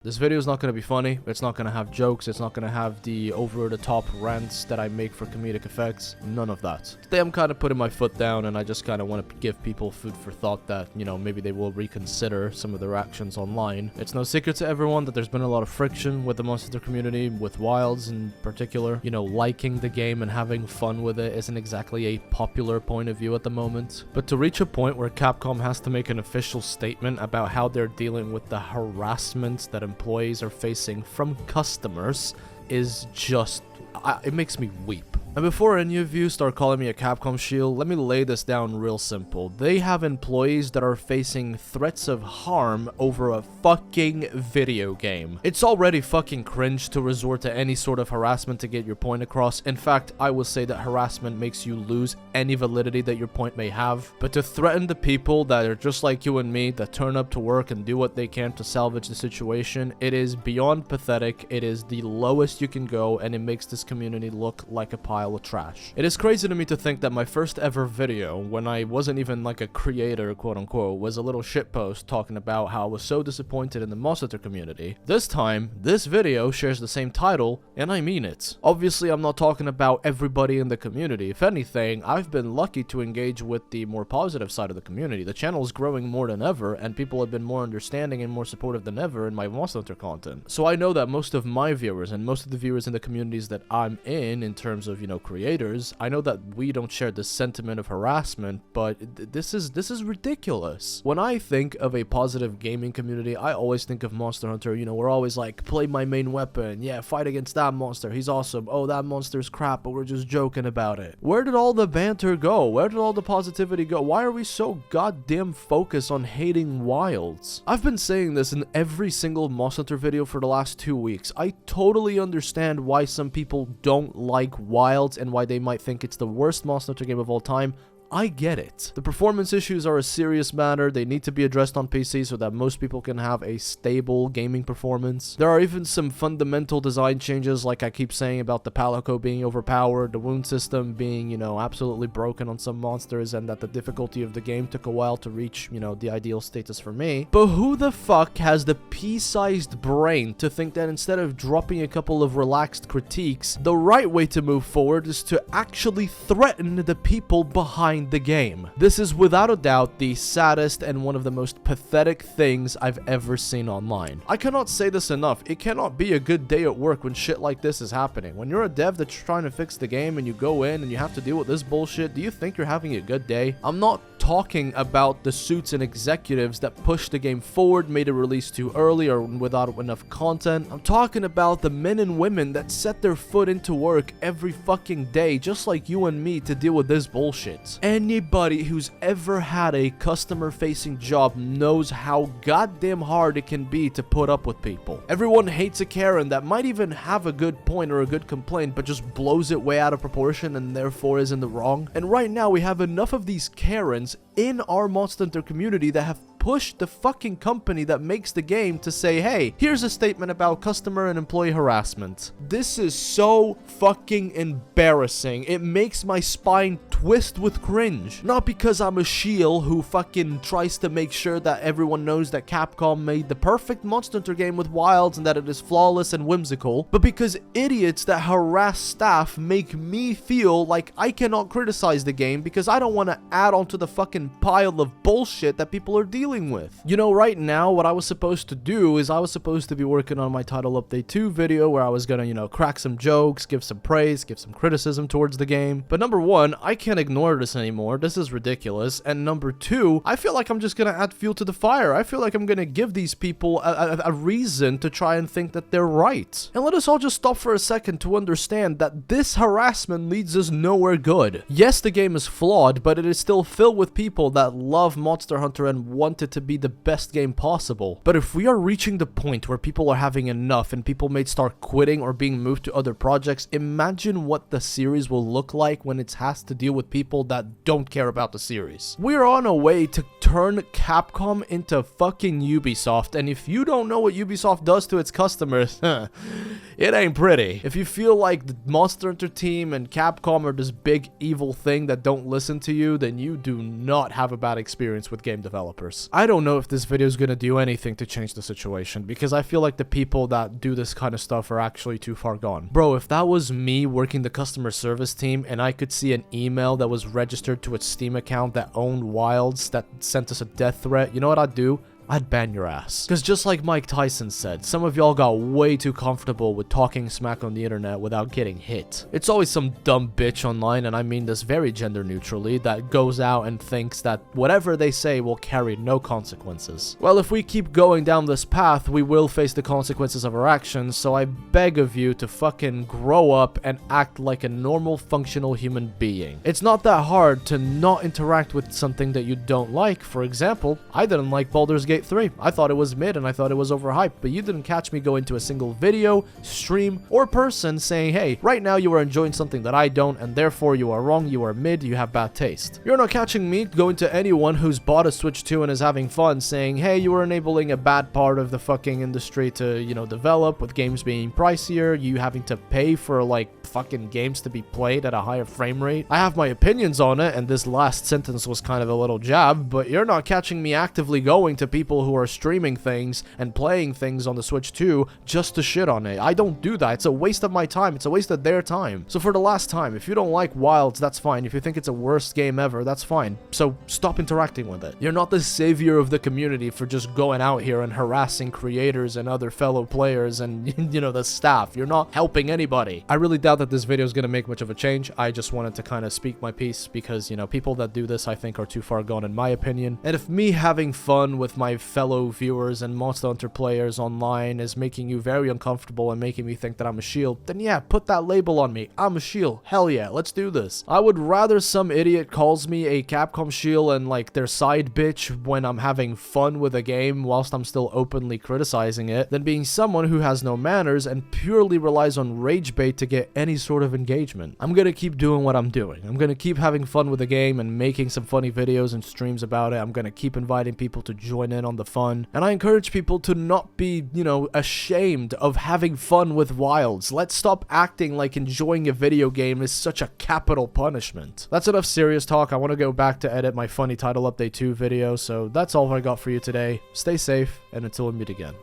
This video is not going to be funny, it's not going to have jokes, it's not going to have the over-the-top rants that I make for comedic effects, none of that. Today I'm kind of putting my foot down and I just kind of want to give people food for thought that, you know, maybe they will reconsider some of their actions online. It's no secret to everyone that there's been a lot of friction with the Monster Hunter community, with Wilds in particular. You know, liking the game and having fun with it isn't exactly a popular point of view at the moment. But to reach a point where Capcom has to make an official statement about how they're dealing with the harassment that employees are facing from customers is just, it makes me weep. And before any of you start calling me a Capcom shield, let me lay this down real simple. They have employees that are facing threats of harm over a fucking video game. It's already fucking cringe to resort to any sort of harassment to get your point across. In fact, I will say that harassment makes you lose any validity that your point may have. But to threaten the people that are just like you and me, that turn up to work and do what they can to salvage the situation, it is beyond pathetic. It is the lowest you can go, and it makes this community look like a pile of trash. It is crazy to me to think that my first ever video, when I wasn't even like a creator, quote unquote, was a little shitpost talking about how I was so disappointed in the Monster Hunter community. This time, this video shares the same title, and I mean it. Obviously, I'm not talking about everybody in the community. If anything, I've been lucky to engage with the more positive side of the community. The channel is growing more than ever, and people have been more understanding and more supportive than ever in my Monster Hunter content. So I know that most of my viewers and most of the viewers in the communities that I'm in terms of, you know, creators, I know that we don't share the sentiment of harassment, but this is ridiculous. When I think of a positive gaming community, I always think of Monster Hunter. You know, we're always like, play my main weapon, yeah, fight against that monster, he's awesome, oh, that monster's crap, but we're just joking about it. Where did all the banter go? Where did all the positivity go? Why are we so goddamn focused on hating Wilds? I've been saying this in every single Monster Hunter video for the last 2 weeks. I totally understand why some people don't like Wilds and why they might think it's the worst Monster Hunter game of all time. I get it. The performance issues are a serious matter. They need to be addressed on PC so that most people can have a stable gaming performance. There are even some fundamental design changes, like I keep saying, about the Palico being overpowered, the wound system being, you know, absolutely broken on some monsters, and that the difficulty of the game took a while to reach, you know, the ideal status for me. But who the fuck has the pea-sized brain to think that instead of dropping a couple of relaxed critiques, the right way to move forward is to actually threaten the people behind the game? This is without a doubt the saddest and one of the most pathetic things I've ever seen online. I cannot say this enough. It cannot be a good day at work when shit like this is happening. When you're a dev that's trying to fix the game and you go in and you have to deal with this bullshit, do you think you're having a good day? I'm not talking about the suits and executives that pushed the game forward, made it release too early or without enough content. I'm talking about the men and women that set their foot into work every fucking day, just like you and me, to deal with this bullshit. Anybody who's ever had a customer-facing job knows how goddamn hard it can be to put up with people. Everyone hates a Karen that might even have a good point or a good complaint, but just blows it way out of proportion and therefore is in the wrong. And right now we have enough of these Karens in our Monster Hunter community that have pushed the fucking company that makes the game to say, hey, here's a statement about customer and employee harassment. This is so fucking embarrassing. It makes my spine twist with cringe. Not because I'm a shield who fucking tries to make sure that everyone knows that Capcom made the perfect Monster Hunter game with Wilds and that it is flawless and whimsical, but because idiots that harass staff make me feel like I cannot criticize the game because I don't want to add on to the fucking pile of bullshit that people are dealing with. You know, right now, what I was supposed to do is I was supposed to be working on my Title Update 2 video where I was gonna, you know, crack some jokes, give some praise, give some criticism towards the game. But number one, I can't ignore this anymore. This is ridiculous. And number two, I feel like I'm just gonna add fuel to the fire. I feel like I'm gonna give these people a reason to try and think that they're right. And let us all just stop for a second to understand that this harassment leads us nowhere good. Yes, the game is flawed, but it is still filled with people that love Monster Hunter and want it to be the best game possible. But if we are reaching the point where people are having enough and people may start quitting or being moved to other projects, imagine what the series will look like when it has to deal with people that don't care about the series. We're on a way to turn Capcom into fucking Ubisoft, and if you don't know what Ubisoft does to its customers, It ain't pretty. If you feel like the Monster Hunter team and Capcom are this big evil thing that don't listen to you, then you do not have a bad experience with game developers. I don't know if this video is gonna do anything to change the situation, because I feel like the people that do this kind of stuff are actually too far gone. Bro, if that was me working the customer service team and I could see an email that was registered to a Steam account that owned Wilds that sent us a death threat, you know what I'd do? I'd ban your ass. Because just like Mike Tyson said, some of y'all got way too comfortable with talking smack on the internet without getting hit. It's always some dumb bitch online, and I mean this very gender neutrally, that goes out and thinks that whatever they say will carry no consequences. Well, if we keep going down this path, we will face the consequences of our actions, so I beg of you to fucking grow up and act like a normal, functional human being. It's not that hard to not interact with something that you don't like. For example, I didn't like Baldur's Gate 3. I thought it was mid and I thought it was overhyped, but you didn't catch me go into a single video, stream, or person saying, hey, right now you are enjoying something that I don't, and therefore you are wrong, you are mid, you have bad taste. You're not catching me go into anyone who's bought a Switch 2 and is having fun saying, hey, you are enabling a bad part of the fucking industry to, you know, develop, with games being pricier, you having to pay for, like, fucking games to be played at a higher frame rate. I have my opinions on it, and this last sentence was kind of a little jab, but you're not catching me actively going to people who are streaming things and playing things on the Switch 2 just to shit on it. I don't do that. It's a waste of my time. It's a waste of their time. So for the last time, if you don't like Wilds, that's fine. If you think it's a worst game ever, that's fine. So stop interacting with it. You're not the savior of the community for just going out here and harassing creators and other fellow players and, you know, the staff. You're not helping anybody. I really doubt that this video is going to make much of a change. I just wanted to kind of speak my piece because, you know, people that do this, I think, are too far gone in my opinion. And if me having fun with my fellow viewers and Monster Hunter players online is making you very uncomfortable and making me think that I'm a shield, then yeah, put that label on me. I'm a shield. Hell yeah, let's do this. I would rather some idiot calls me a Capcom shield and like their side bitch when I'm having fun with a game whilst I'm still openly criticizing it than being someone who has no manners and purely relies on rage bait to get any sort of engagement. I'm gonna keep doing what I'm doing. I'm gonna keep having fun with the game and making some funny videos and streams about it. I'm gonna keep inviting people to join in on the fun. And I encourage people to not be, you know, ashamed of having fun with Wilds. Let's stop acting like enjoying a video game is such a capital punishment. That's enough serious talk. I want to go back to edit my funny title update 2 video, so that's all I got for you today. Stay safe, and until we meet again.